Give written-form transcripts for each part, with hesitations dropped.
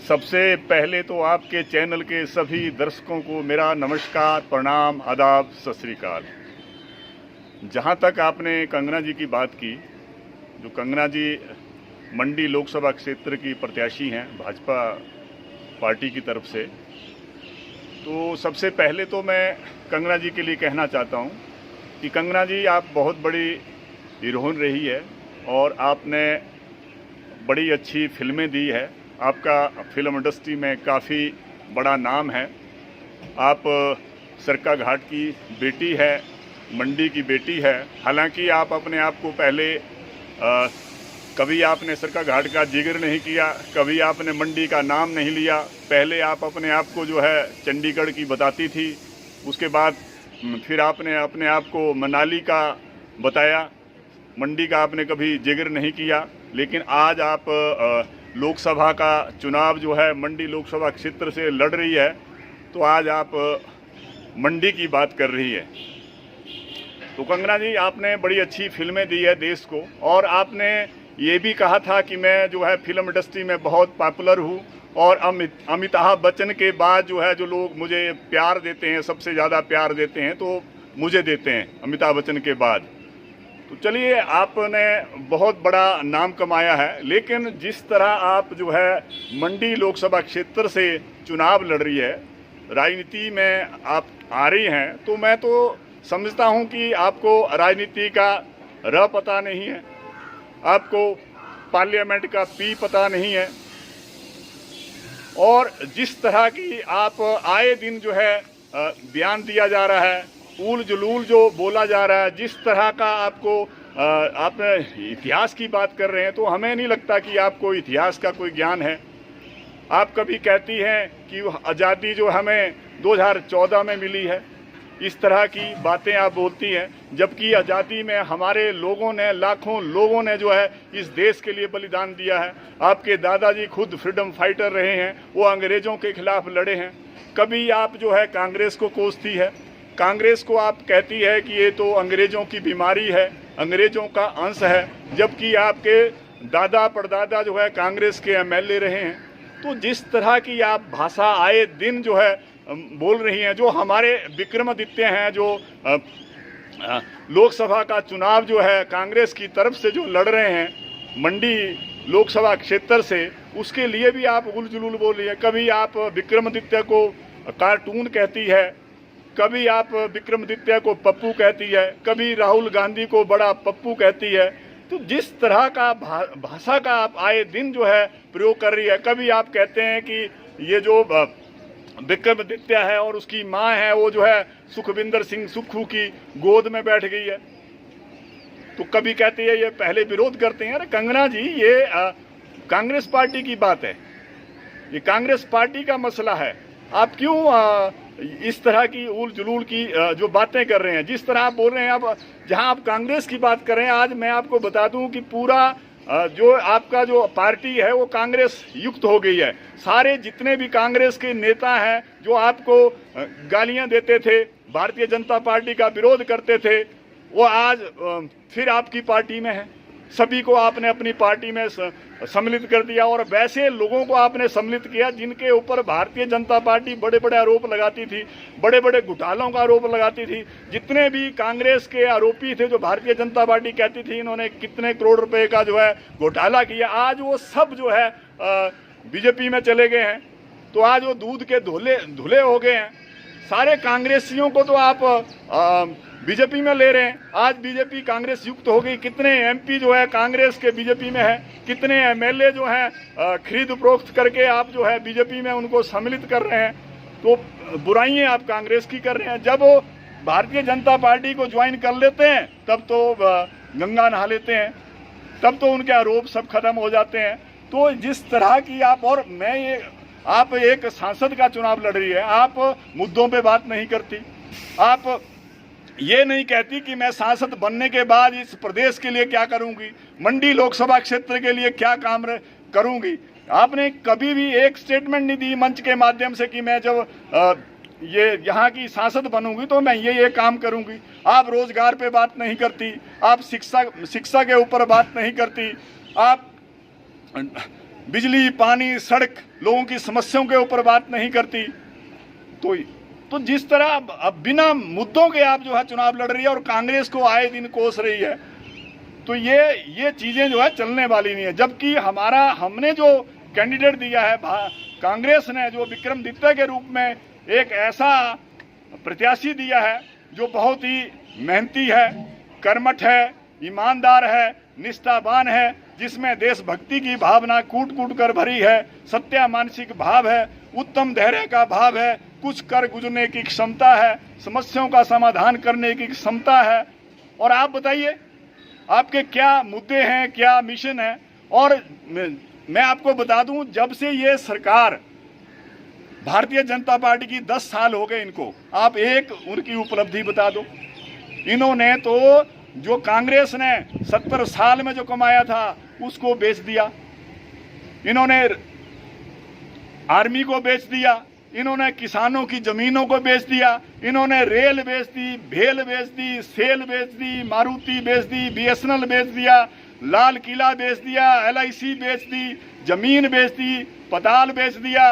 सबसे पहले तो आपके चैनल के सभी दर्शकों को मेरा नमस्कार, प्रणाम, आदाब, सत श्री अकाल। जहाँ तक आपने कंगना जी की बात की, जो कंगना जी मंडी लोकसभा क्षेत्र की प्रत्याशी हैं भाजपा पार्टी की तरफ से, तो सबसे पहले तो मैं कंगना जी के लिए कहना चाहता हूँ कि कंगना जी आप बहुत बड़ी हीरोइन रही है और आपने बड़ी अच्छी फिल्में दी है। आपका फिल्म इंडस्ट्री में काफ़ी बड़ा नाम है। आप सरका घाट की बेटी है, मंडी की बेटी है। हालांकि आप अपने आप को पहले कभी आपने सरका घाट का जिक्र नहीं किया, कभी आपने मंडी का नाम नहीं लिया। पहले आप अपने आप को जो है चंडीगढ़ की बताती थी, उसके बाद फिर आपने अपने आप को मनाली का बताया, मंडी का आपने कभी जिक्र नहीं किया। लेकिन आज आप लोकसभा का चुनाव जो है मंडी लोकसभा क्षेत्र से लड़ रही है, तो आज आप मंडी की बात कर रही है। तो कंगना जी आपने बड़ी अच्छी फिल्में दी है देश को, और आपने ये भी कहा था कि मैं जो है फिल्म इंडस्ट्री में बहुत पॉपुलर हूँ और अमिताभ बच्चन के बाद जो है जो लोग मुझे प्यार देते हैं, सबसे ज़्यादा प्यार देते हैं तो मुझे देते हैं अमिताभ बच्चन के बाद। तो चलिए, आपने बहुत बड़ा नाम कमाया है, लेकिन जिस तरह आप जो है मंडी लोकसभा क्षेत्र से चुनाव लड़ रही है, राजनीति में आप आ रही हैं, तो मैं तो समझता हूं कि आपको राजनीति का र पता नहीं है, आपको पार्लियामेंट का पी पता नहीं है। और जिस तरह की आप आए दिन जो है बयान दिया जा रहा है, ऊल जुलूल जो बोला जा रहा है, जिस तरह का आपको आप इतिहास की बात कर रहे हैं, तो हमें नहीं लगता कि आपको इतिहास का कोई ज्ञान है। आप कभी कहती हैं कि आज़ादी जो हमें 2014 में मिली है, इस तरह की बातें आप बोलती हैं, जबकि आज़ादी में हमारे लोगों ने, लाखों लोगों ने जो है इस देश के लिए बलिदान दिया है। आपके दादाजी खुद फ्रीडम फाइटर रहे हैं, वो अंग्रेज़ों के खिलाफ लड़े हैं। कभी आप जो है कांग्रेस को कोसती है, कांग्रेस को आप कहती है कि ये तो अंग्रेज़ों की बीमारी है, अंग्रेज़ों का अंश है, जबकि आपके दादा परदादा जो है कांग्रेस के एमएलए रहे हैं। तो जिस तरह की आप भाषा आए दिन जो है बोल रही हैं, जो हमारे विक्रमादित्य हैं, जो लोकसभा का चुनाव जो है कांग्रेस की तरफ से जो लड़ रहे हैं मंडी लोकसभा क्षेत्र से, उसके लिए भी आप उल जुलूल बोल रही है। कभी आप विक्रमादित्य को कार्टून कहती है, कभी आप विक्रमादित्य को पप्पू कहती है, कभी राहुल गांधी को बड़ा पप्पू कहती है। तो जिस तरह का भाषा का आप आए दिन जो है प्रयोग कर रही है, कभी आप कहते हैं कि ये जो विक्रमादित्य है और उसकी माँ है वो जो है सुखविंदर सिंह सुक्खू की गोद में बैठ गई है, तो कभी कहते हैं ये पहले विरोध करते हैं। अरे कंगना जी, ये कांग्रेस पार्टी की बात है, ये कांग्रेस पार्टी का मसला है। आप क्यों इस तरह की उल जुलूल की जो बातें कर रहे हैं, जिस तरह आप बोल रहे हैं, आप जहां आप कांग्रेस की बात कर रहे हैं, आज मैं आपको बता दूं कि पूरा जो आपका जो पार्टी है वो कांग्रेस युक्त हो गई है। सारे जितने भी कांग्रेस के नेता हैं जो आपको गालियां देते थे, भारतीय जनता पार्टी का विरोध करते थे, वो आज फिर आपकी पार्टी में है। सभी को आपने अपनी पार्टी में सम्मिलित कर दिया, और वैसे लोगों को आपने सम्मिलित किया जिनके ऊपर भारतीय जनता पार्टी बड़े बड़े आरोप लगाती थी, बड़े बड़े घोटालों का आरोप लगाती थी। जितने भी कांग्रेस के आरोपी थे, जो भारतीय जनता पार्टी कहती थी इन्होंने कितने करोड़ रुपए का जो है घोटाला किया, आज वो सब जो है बीजेपी में चले गए हैं। तो आज वो दूध के धुले हो गए हैं। सारे कांग्रेसियों को तो आप बीजेपी में ले रहे हैं। आज बीजेपी कांग्रेस युक्त हो गई। कितने एमपी जो है कांग्रेस के बीजेपी में है, कितने एमएलए जो हैं खरीद फरोख्त करके आप जो है बीजेपी में उनको सम्मिलित कर रहे हैं। तो बुराइयां आप कांग्रेस की कर रहे हैं। जब वो भारतीय जनता पार्टी को ज्वाइन कर लेते हैं तब तो गंगा नहा लेते हैं, तब तो उनके आरोप सब खत्म हो जाते हैं। तो जिस तरह की आप एक सांसद का चुनाव लड़ रही है, आप मुद्दों पे बात नहीं करती। आप ये नहीं कहती कि मैं सांसद बनने के बाद इस प्रदेश के लिए क्या करूंगी, मंडी लोकसभा क्षेत्र के लिए क्या काम करूंगी। आपने कभी भी एक स्टेटमेंट नहीं दी मंच के माध्यम से कि मैं जब ये यहाँ की सांसद बनूंगी तो मैं ये काम करूंगी। आप रोजगार पे बात नहीं करती, आप शिक्षा के ऊपर बात नहीं करती, आप बिजली, पानी, सड़क, लोगों की समस्याओं के ऊपर बात नहीं करती। तो जिस तरह अब बिना मुद्दों के आप जो है चुनाव लड़ रही है और कांग्रेस को आए दिन कोस रही है, तो ये चीजें जो है चलने वाली नहीं है। जबकि हमने जो कैंडिडेट दिया है कांग्रेस ने, जो विक्रमादित्य के रूप में एक ऐसा प्रत्याशी दिया है जो बहुत ही मेहनती है, कर्मठ है, ईमानदार है, निष्ठावान है, जिसमें देशभक्ति की भावना कूट कूट कर भरी है, सत्य मानसिक भाव है, उत्तम धैर्य का भाव है, कुछ कर गुजरने की क्षमता है, समस्याओं का समाधान करने की क्षमता है। और आप बताइए आपके क्या मुद्दे हैं, क्या मिशन है। और मैं आपको बता दूं, जब से ये सरकार भारतीय जनता पार्टी की 10 साल हो गए इनको, आप एक उनकी उपलब्धि बता दो। इन्होंने तो जो कांग्रेस ने 70 साल में जो कमाया था उसको बेच दिया, इन्होंने आर्मी को बेच दिया, इन्होंने किसानों की जमीनों को बेच दिया, इन्होंने रेल बेच दी, भेल बेच दी, सेल बेच दी, मारुति बेच दी, BSNL बेच दिया, लाल किला बेच दिया, LIC बेच दी, जमीन बेच दी, पताल बेच दिया,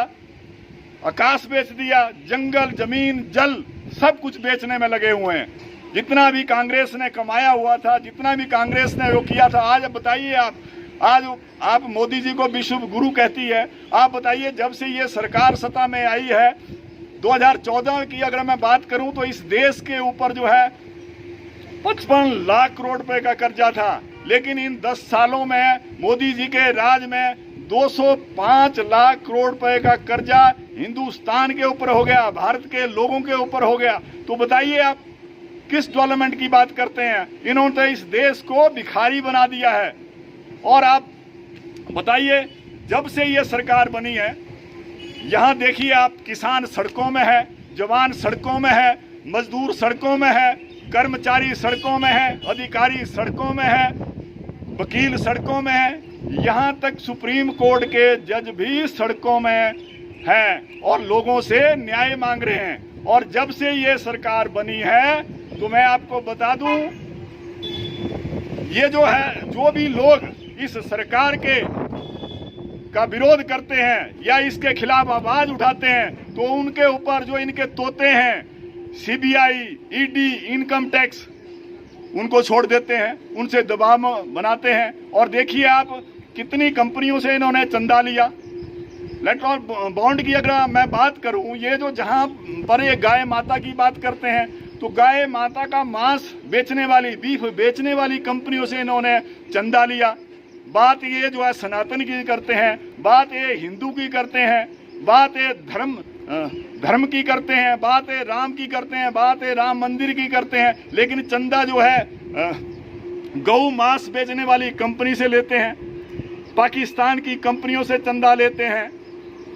आकाश बेच दिया, जंगल, जमीन, जल, सब कुछ बेचने में लगे हुए हैं। जितना भी कांग्रेस ने कमाया हुआ था, जितना भी कांग्रेस ने वो किया था, आज अब बताइए आप मोदी जी को विश्व गुरु कहती है। आप बताइए, जब से ये सरकार सत्ता में आई है, 2014 की अगर मैं बात करूं तो इस देश के ऊपर जो है 55 लाख करोड़ रुपए का कर्जा था, लेकिन इन 10 सालों में मोदी जी के राज में 205 लाख करोड़ रुपए का कर्जा हिंदुस्तान के ऊपर हो गया, भारत के लोगों के ऊपर हो गया। तो बताइए आप किस डेवलपमेंट की बात करते हैं? इन्होंने तो इस देश को भिखारी बना दिया है। और आप बताइए, जब से ये सरकार बनी है, यहाँ देखिए आप, किसान सड़कों में है, जवान सड़कों में है, मजदूर सड़कों में है, कर्मचारी सड़कों में है, अधिकारी सड़कों में है, वकील सड़कों में है, यहाँ तक सुप्रीम कोर्ट के जज भी सड़कों में हैं और लोगों से न्याय मांग रहे हैं। और जब से ये सरकार बनी है, तो मैं आपको बता दूं, ये जो है, जो भी लोग इस सरकार का विरोध करते हैं या इसके खिलाफ आवाज उठाते हैं, तो उनके ऊपर जो इनके तोते हैं, CBI, ED, इनकम टैक्स, उनको छोड़ देते हैं, उनसे दबाव बनाते हैं। और देखिए आप, कितनी कंपनियों से इन्होंने चंदा लिया। इलेक्ट्रॉन बॉन्ड की अगर मैं बात करूं, ये जो जहां पर ये गाय माता की बात करते हैं, तो गाय माता का मांस बेचने वाली, बीफ बेचने वाली कंपनियों से इन्होंने चंदा लिया। बात ये जो है सनातन की करते हैं, बात ये हिंदू की करते हैं, बात ये धर्म की करते हैं, बात ये राम की करते हैं, बात ये राम मंदिर की करते हैं, लेकिन चंदा जो है गौ मांस बेचने वाली कंपनी से लेते हैं, पाकिस्तान की कंपनियों से चंदा लेते हैं,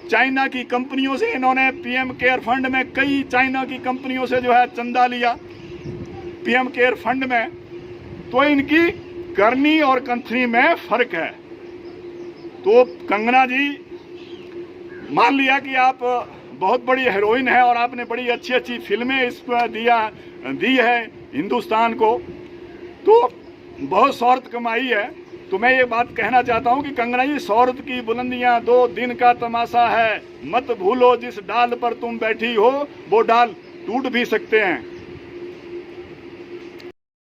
चाइना की कंपनियों से इन्होंने PM केयर फंड में कई चाइना की कंपनियों से जो है चंदा लिया PM केयर फंड में। तो इनकी करनी और कंथनी में फर्क है। तो कंगना जी, मान लिया कि आप बहुत बड़ी हीरोइन है और आपने बड़ी अच्छी अच्छी फिल्में इस पर दी है हिंदुस्तान को, तो बहुत शोहरत कमाई है। तो मैं ये बात कहना चाहता हूँ कि कंगना जी, शोहरत की बुलंदियां 2 दिन का तमाशा है, मत भूलो जिस डाल पर तुम बैठी हो वो डाल टूट भी सकते हैं।